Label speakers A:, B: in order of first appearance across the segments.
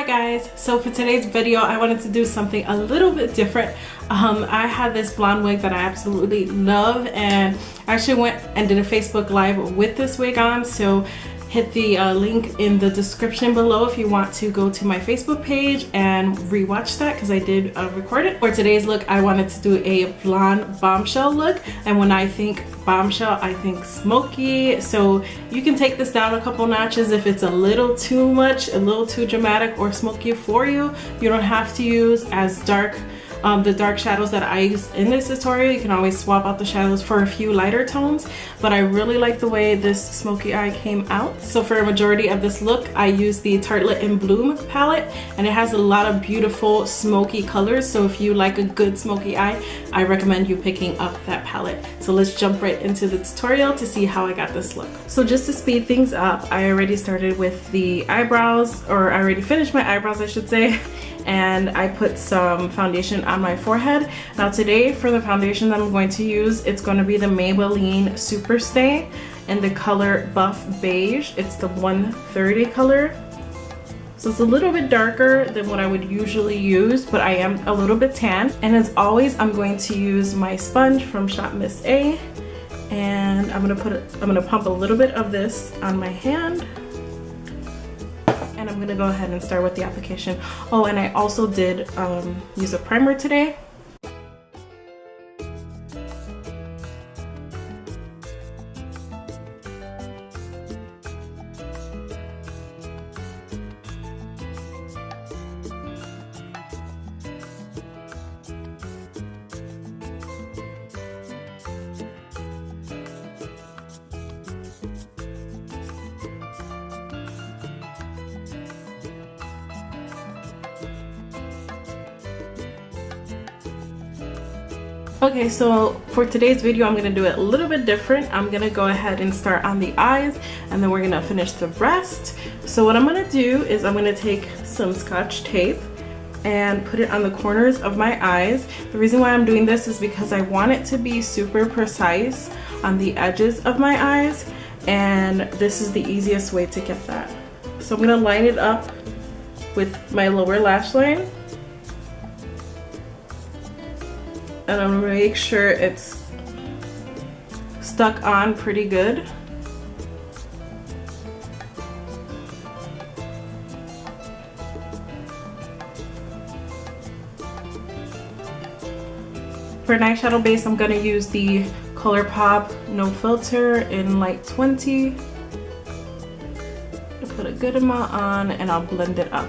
A: guys, so for today's video I wanted to do something a little bit different. I had this blonde wig that I absolutely love, and I actually went and did a Facebook live with this wig on, so hit the link in the description below if you want to go to my Facebook page and rewatch that, because I did record it. For today's look, I wanted to do a blonde bombshell look, and when I think bombshell, I think smoky. So you can take this down a couple notches if it's a little too much, a little too dramatic or smoky for you. You don't have to use as dark the dark shadows that I use in this tutorial. You can always swap out the shadows for a few lighter tones, but I really like the way this smoky eye came out. So for a majority of this look, I use the Tartelette in Bloom palette, and it has a lot of beautiful smoky colors. So if you like a good smoky eye, I recommend you picking up that palette. So let's jump right into the tutorial to see how I got this look. So just to speed things up, I already started with the eyebrows, or I already finished my eyebrows, I should say. And I put some foundation on my forehead. Now today for the foundation that I'm going to use, it's going to be the Maybelline Super Stay in the color Buff Beige. It's the 130 color. So it's a little bit darker than what I would usually use, but I am a little bit tan. And as always, I'm going to use my sponge from Shop Miss A, and I'm gonna pump a little bit of this on my hand. And I'm gonna go ahead and start with the application. Oh, and I also did use a primer today. Okay, so for today's video, I'm gonna do it a little bit different. I'm gonna go ahead and start on the eyes, and then we're gonna finish the rest. So what I'm gonna do is I'm gonna take some Scotch tape and put it on the corners of my eyes. The reason why I'm doing this is because I want it to be super precise on the edges of my eyes, and this is the easiest way to get that. So I'm gonna line it up with my lower lash line. And I'm gonna make sure it's stuck on pretty good. For an eyeshadow base, I'm gonna use the ColourPop No Filter in light 20. I'll put a good amount on and I'll blend it up.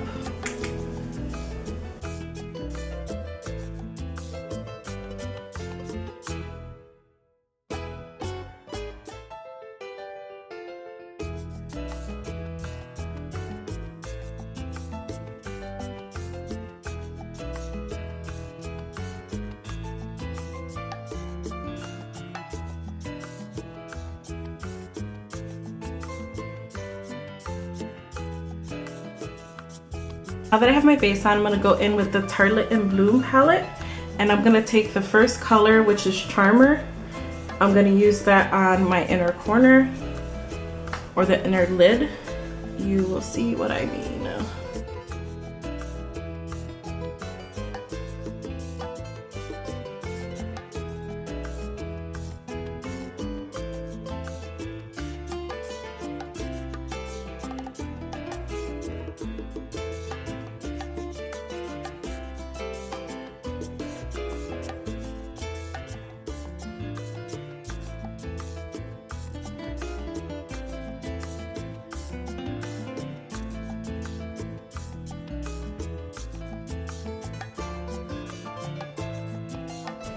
A: Now that I have my base on, I'm going to go in with the Tartelette in Bloom palette, and I'm going to take the first color, which is Charmer. I'm going to use that on my inner corner, or the inner lid. You will see what I mean.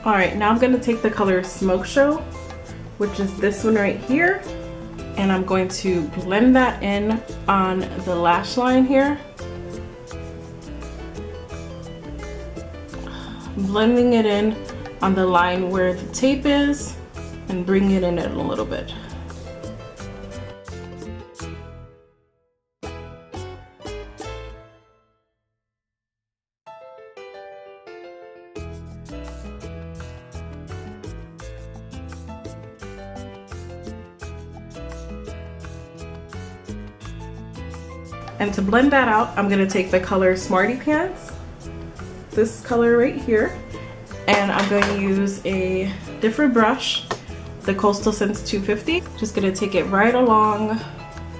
A: Alright, now I'm going to take the color Smoke Show, which is this one right here, and I'm going to blend that in on the lash line here. Blending it in on the line where the tape is and bring it in a little bit. And to blend that out, I'm gonna take the color Smarty Pants, this color right here, and I'm going to use a different brush, the Coastal Scents 250. Just gonna take it right along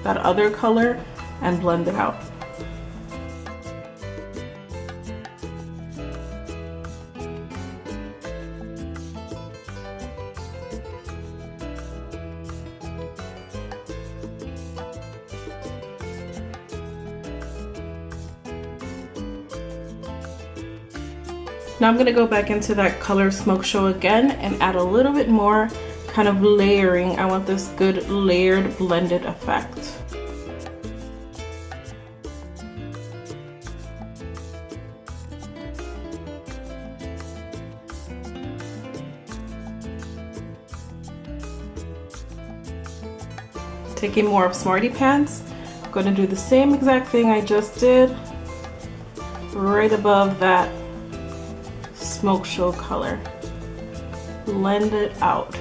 A: that other color and blend it out. Now I'm gonna go back into that color Smoke Show again and add a little bit more kind of layering. I want this good layered blended effect. Taking more of Smarty Pants, I'm gonna do the same exact thing I just did right above that Smoke Show color. Blend it out.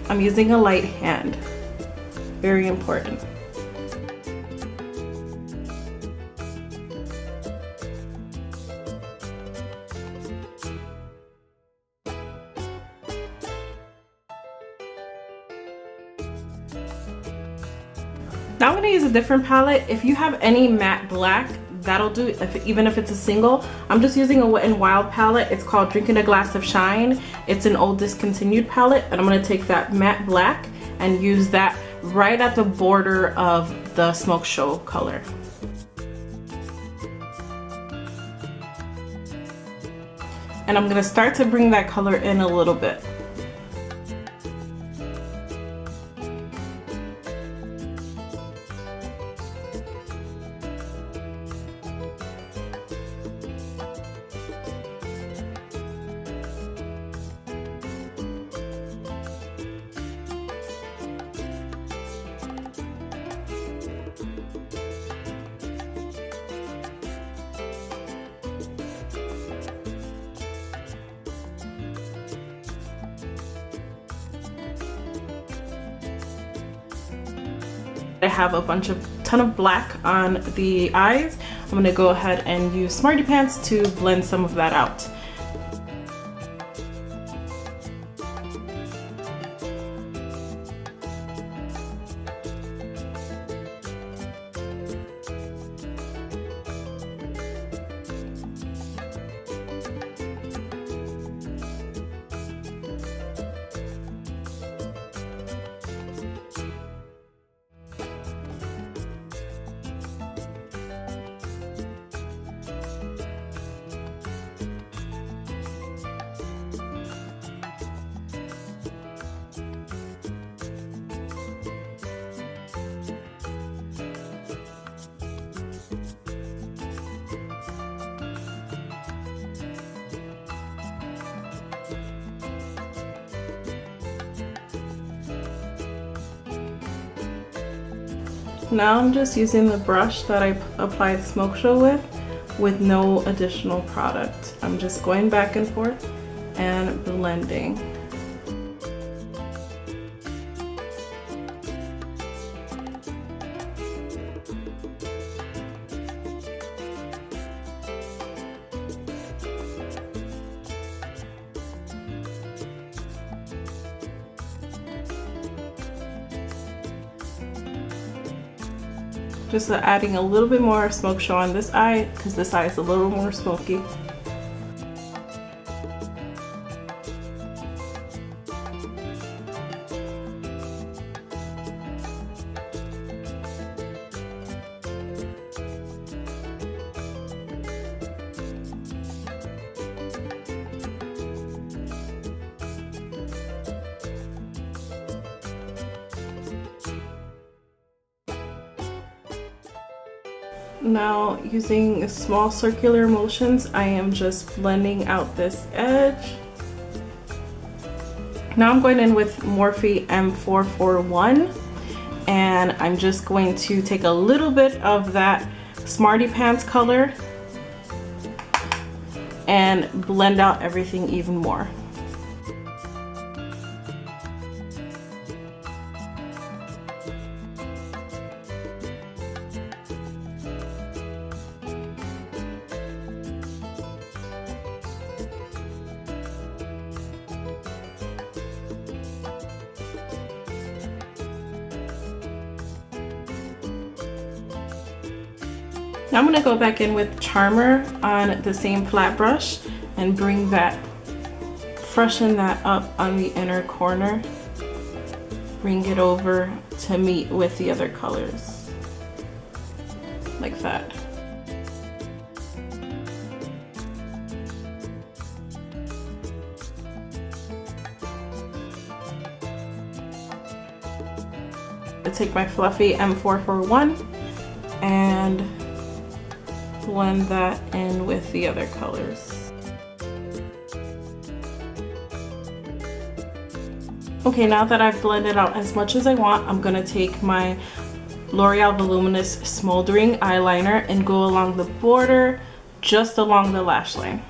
A: I'm using a light hand. Very important. Now I'm going to use a different palette. If you have any matte black, that'll do, even if it's a single. I'm just using a Wet n Wild palette. It's called Drinking a Glass of Shine. It's an old discontinued palette, and I'm going to take that matte black and use that right at the border of the Smoke Show color. And I'm going to start to bring that color in a little bit. I have a ton of black on the eyes. I'm gonna go ahead and use Smarty Pants to blend some of that out. Now I'm just using the brush that I applied Smoke Show with no additional product. I'm just going back and forth and blending. Just adding a little bit more Smoke Show on this eye because this eye is a little more smoky. Now, using small circular motions, I am just blending out this edge. Now I'm going in with Morphe M441, and I'm just going to take a little bit of that Smarty Pants color and blend out everything even more. Now I'm gonna go back in with Charmer on the same flat brush and freshen that up on the inner corner. Bring it over to meet with the other colors, like that. I take my fluffy M441 and blend that in with the other colors. Okay, now that I've blended out as much as I want, I'm gonna take my L'Oreal Voluminous Smoldering eyeliner and go along the border, just along the lash line.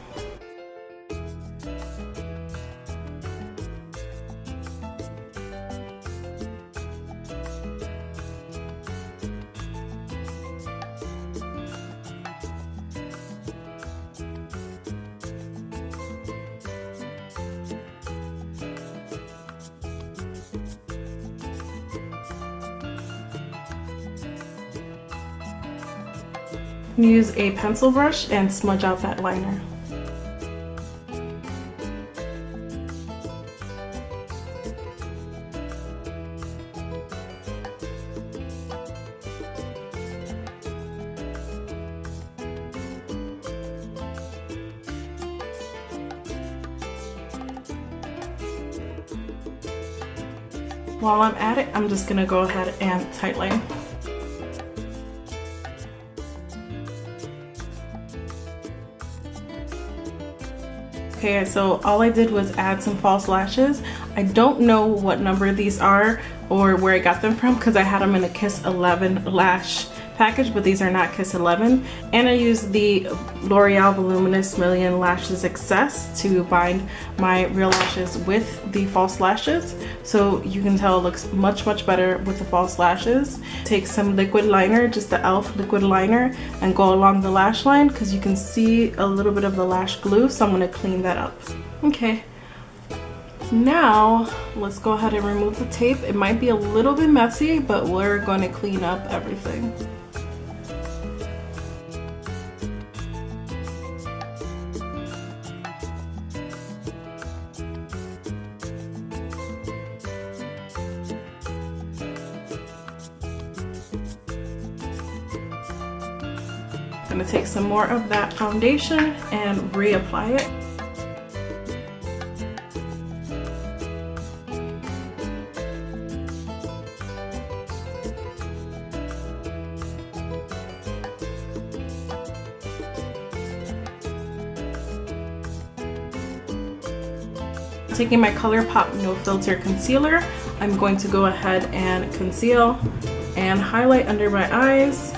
A: Use a pencil brush and smudge out that liner. While I'm at it, I'm just gonna go ahead and tightline. Okay, so all I did was add some false lashes. I don't know what number these are or where I got them from because I had them in a Kiss 11 lash package, but these are not Kiss 11. And I used the L'Oreal Voluminous Million Lashes Excess to bind my real lashes with the false lashes. So you can tell it looks much, much better with the false lashes. Take some liquid liner, just the e.l.f. liquid liner, and go along the lash line because you can see a little bit of the lash glue, so I'm gonna clean that up. Okay. Now, let's go ahead and remove the tape. It might be a little bit messy, but we're going to clean up everything. I'm going to take some more of that foundation and reapply it. Taking my ColourPop No Filter Concealer, I'm going to go ahead and conceal and highlight under my eyes.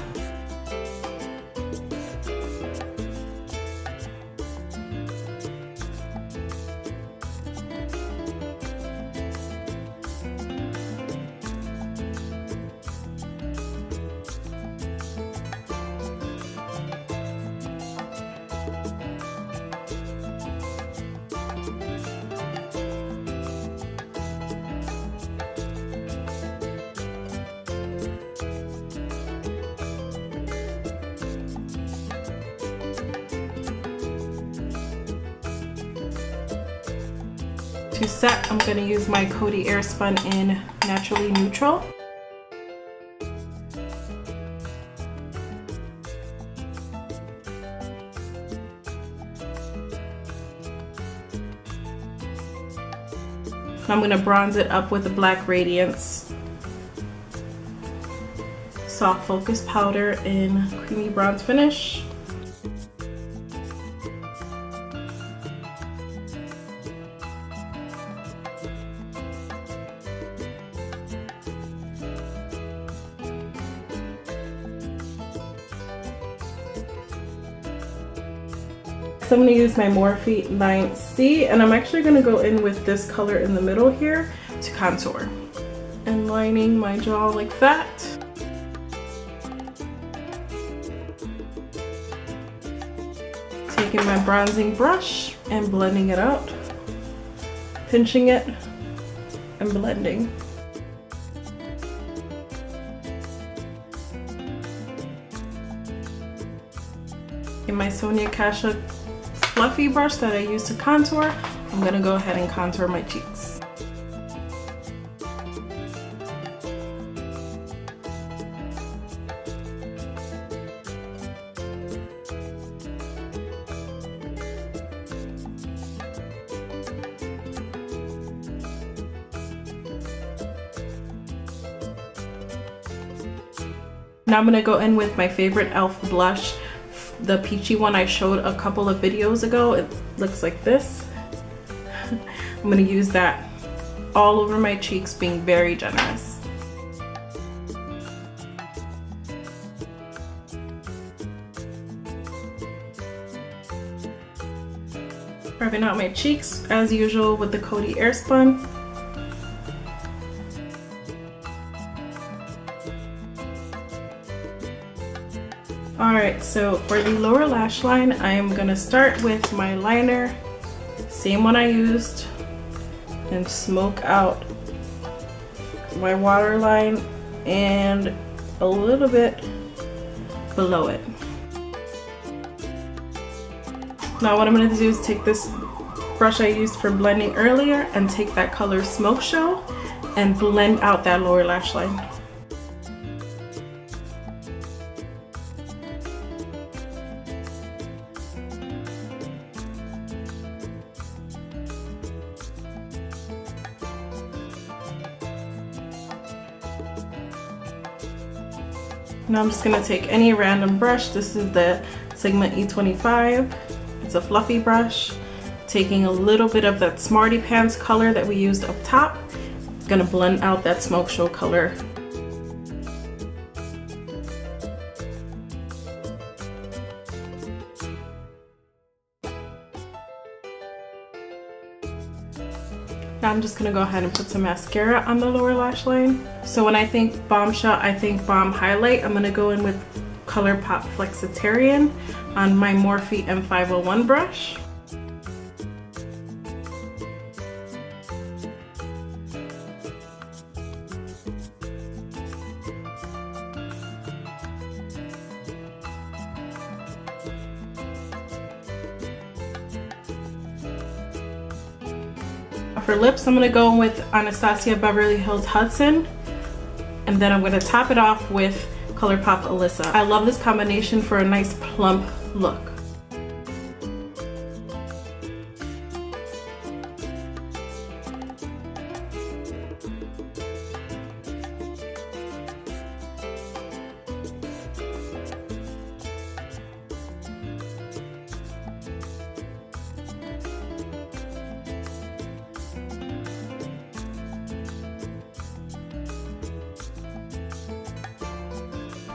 A: To set, I'm going to use my Coty Airspun in Naturally Neutral. I'm going to bronze it up with a Black Radiance Soft Focus Powder in Creamy Bronze Finish. So I'm going to use my Morphe 9C, and I'm actually going to go in with this color in the middle here to contour. And lining my jaw like that. Taking my bronzing brush and blending it out. Pinching it and blending. In my Sonia Kashuk fluffy brush that I use to contour, I'm gonna go ahead and contour my cheeks. Now I'm gonna go in with my favorite e.l.f. blush, the peachy one I showed a couple of videos ago. It looks like this. I'm gonna use that all over my cheeks, being very generous. Rubbing out my cheeks as usual with the Coty Airspun. Alright, so for the lower lash line, I am going to start with my liner, same one I used, and smoke out my waterline and a little bit below it. Now what I'm going to do is take this brush I used for blending earlier and take that color Smoke Show and blend out that lower lash line. Now I'm just going to take any random brush. This is the Sigma E25. It's a fluffy brush. Taking a little bit of that Smarty Pants color that we used up top. I'm going to blend out that Smoke Show color. Now I'm just going to go ahead and put some mascara on the lower lash line. So when I think Bombshell, I think Bomb Highlight. I'm going to go in with ColourPop Flexitarian on my Morphe M501 brush. For lips, I'm going to go with Anastasia Beverly Hills Hudson, and then I'm going to top it off with ColourPop Alyssa. I love this combination for a nice plump look.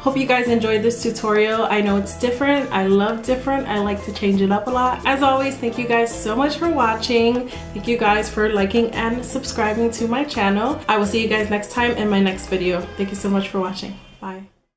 A: Hope you guys enjoyed this tutorial. I know it's different. I love different. I like to change it up a lot. As always, thank you guys so much for watching. Thank you guys for liking and subscribing to my channel. I will see you guys next time in my next video. Thank you so much for watching.